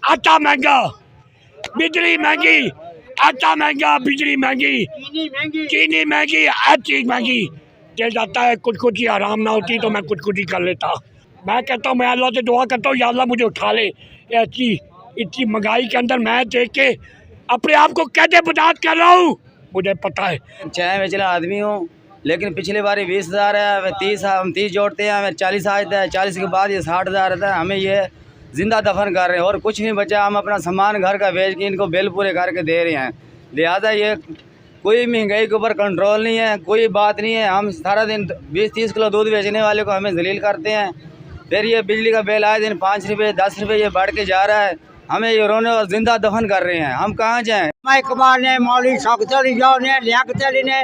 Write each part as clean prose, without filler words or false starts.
आटा महंगा, बिजली महंगी, आटा महंगा, बिजली महंगी, चीनी महंगी, हर चीज़ महंगी। दिल जाता है कुछ कुछ ही आराम ना होती तो मैं कुछ कुछ ही कर लेता। मैं कहता हूँ, मैं अल्लाह से दुआ करता हूँ, या अल्लाह मुझे उठा ले। ऐसी इतनी महंगाई के अंदर मैं देख के अपने आप को कैसे बर्दाश्त कर रहा हूँ, मुझे पता है। चाय बेचने आदमी हूँ, लेकिन पिछली बारी 20,000 है, हम 30 जोड़ते हैं, हमें 40 आ जाता है, 40 के बाद ये 60,000 रहता है। हमें ये जिंदा दफन कर रहे हैं और कुछ नहीं बचा। हम अपना सामान घर का बेच के इनको बिल पूरे करके दे रहे हैं। लिहाजा ये कोई महंगाई के ऊपर कंट्रोल नहीं है, कोई बात नहीं है। हम सारा दिन 20-30 किलो दूध बेचने वाले को हमें जलील करते हैं। फिर ये बिजली का बिल आए दिन 5 रुपये 10 रुपये ये बढ़ के जा रहा है। हमें ये रोने और जिंदा दफन कर रहे हैं। हम कहाँ जाएँ? इकबाल ने, मौलवी शौकत अली ने, लियाकत अली ने,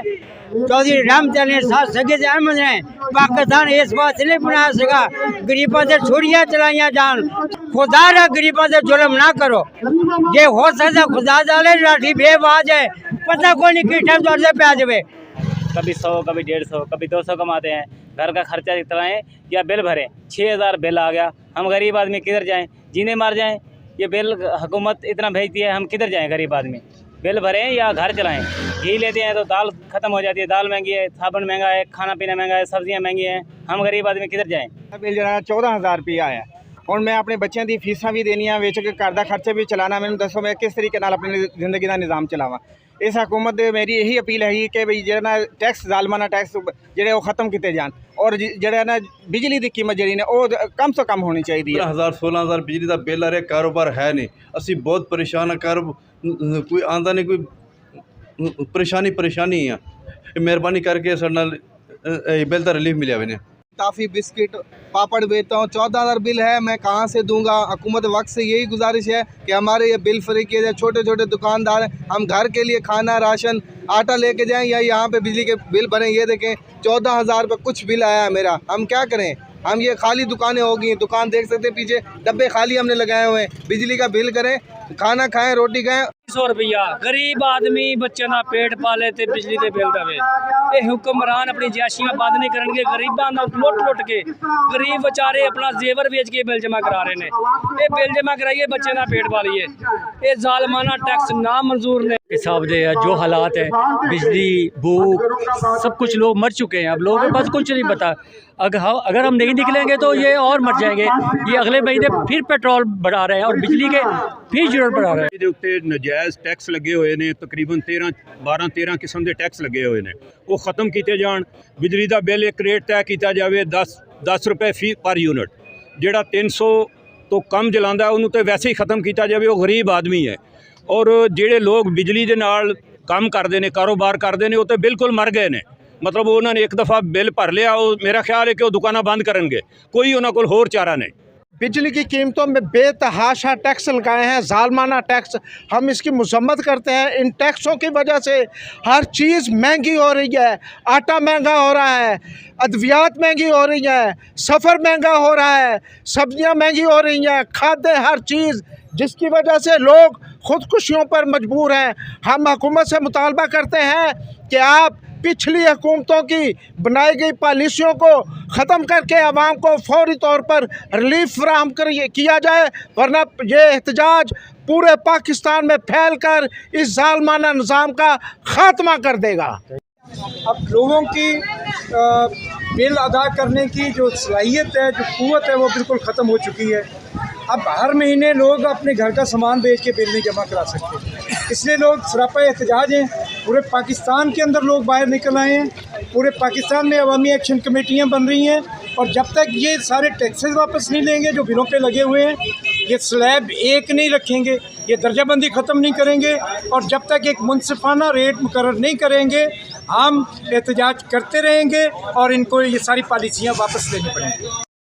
चौधरी रहमत अली ने, सगीद अहमद ने पाकिस्तान इस बात नहीं बना सका गरीबों से छुड़ियाँ चलाइया जान। खुदा रा गरीबों से जुल्म ना करो, ये हो सकता खुदा डाले लाठी बेबाज है, पता कोई नहीं किस टाइम दौर से प्याज जावे। कभी 100, कभी 150, कभी 200 कमाते हैं। घर का खर्चा चलाएं या बिल भरें। 6,000 बिल आ गया, हम गरीब आदमी किधर जाएं? जीने मार जाएं। ये बिल हुकूमत इतना भेजती है, हम किधर जाएं? गरीब आदमी बिल भरें या घर चलाएं। घी लेते हैं तो दाल ख़त्म हो जाती है, दाल महंगी है, साबुन महंगा है, खाना पीना महंगा है, सब्जियां महंगी हैं। हम गरीब आदमी किधर जाएं? बिल जो है 14,000 रुपया है और मैं अपने बच्चों की फीसा भी देनिया, विच घर का खर्चा भी चलाना। मैंने दसो मैं किस तरीके नाल अपनी जिंदगी का निज़ाम चलावा। इस हुकूमत दे मेरी यही अपील है कि भाई जो ना टैक्स जालमाना टैक्स जोड़े वो खत्म किए जान और जोड़ा ना बिजली की कीमत जी ने वो कम से कम होनी चाहिए। 15,000-16,000 बिजली का बिल आ रहा, कारोबार है नहीं, असी बहुत परेशान है। कोई आंदा नहीं, कोई परेशानी है। मेहरबानी करके साडे नाल बिल का रिलीफ मिले ने। टॉफ़ी बिस्किट पापड़ बेचता हूँ, 14,000 बिल है, मैं कहाँ से दूंगा? हुकूमत वक्त से यही गुजारिश है कि हमारे ये बिल फ्री किए जाए। छोटे छोटे दुकानदार हैं, हम घर के लिए खाना राशन आटा लेके जाएं या यहाँ पे बिजली के बिल भरें। ये देखें 14,000 रुपये कुछ बिल आया है मेरा, हम क्या करें? हम ये खाली दुकानें हो गई, दुकान देख सकते हैं पीछे डब्बे खाली हमने लगाए हुए हैं। बिजली का बिल करें, खाना खाएं, रोटी खाएं। 100 रुपया गरीब आदमी बच्चे ना पेट पाले ते बिजली के बिल दवे। ये हुक्मरान अपनी जैशियां बंद नहीं करनगे, गरीबां दा लुट के गरीब बेचारे अपना जेवर बेच के बिल जमा करा रहे हैं। ये बिल जमा कराइए, बच्चे ना पेट पालिए। ये जालमाना टैक्स ना मंजूर ने हिसाब दे जो हालात है, बिजली भूख सब कुछ लोग मर चुके हैं। अब लोगों को बस कुछ नहीं पता। अगर हम नहीं निकलेंगे तो ये और मर जाएंगे। ये अगले महीने फिर पेट्रोल बढ़ा रहे हैं और बिजली के फिर जरूरत बढ़ा रहे हैं। उत्ते नजायज़ टैक्स लगे हुए ने, तकरीबन 12-13 किस्म के टैक्स लगे हुए ने, वो ख़त्म किए जान। बिजली का बिल एक रेट तय किया जाए 10 रुपये फी पर यूनिट। जोड़ा 300 तो कम जलांदा उन्होंने तो वैसे ही ख़त्म किया जाए, वो गरीब आदमी है। और जोड़े लोग बिजली के नाल काम करते हैं, कारोबार करते हैं, वो तो बिल्कुल मर गए ने। मतलब उन्होंने एक दफ़ा बिल भर लिया, वो मेरा ख्याल है कि वो दुकाना बंद करेंगे, कोई उन्होंने कोल होर चारा नहीं। बिजली की कीमतों में बेतहाशा टैक्स लगाए हैं, जालमाना टैक्स। हम इसकी मजम्मत करते हैं। इन टैक्सों की वजह से हर चीज़ महंगी हो रही है। आटा महंगा हो रहा है, अद्वियात महंगी हो रही है, सफ़र महंगा हो रहा है, सब्जियां महंगी हो रही हैं, खाद्य हर चीज़, जिसकी वजह से लोग खुदकुशियों पर मजबूर हैं। हम हुकूमत से मुतालबा करते हैं कि आप पिछली हुकूमतों की बनाई गई पॉलिसियों को ख़त्म करके आवाम को फौरी तौर पर रिलीफ फराहम किया जाए, वरना ये एहतजाज पूरे पाकिस्तान में फैल कर इस जालमाना निज़ाम का ख़ात्मा कर देगा। अब लोगों की बिल अदा करने की जो सलाहियत है, जो क़ुव्वत है, वो बिल्कुल ख़त्म हो चुकी है। अब हर महीने लोग अपने घर का सामान बेच के बिल नहीं जमा करा सकते, इसलिए लोग सरापा एहतजाज हैं। पूरे पाकिस्तान के अंदर लोग बाहर निकल आए हैं। पूरे पाकिस्तान में अवामी एक्शन कमेटियां बन रही हैं और जब तक ये सारे टैक्सेस वापस नहीं लेंगे जो बिलों पे लगे हुए हैं, ये स्लैब एक नहीं रखेंगे, ये दर्जाबंदी ख़त्म नहीं करेंगे और जब तक एक मुनसिफाना रेट मुकर्रर नहीं करेंगे, हम एहतजाज करते रहेंगे और इनको ये सारी पॉलिसियाँ वापस लेनी पड़ेंगी।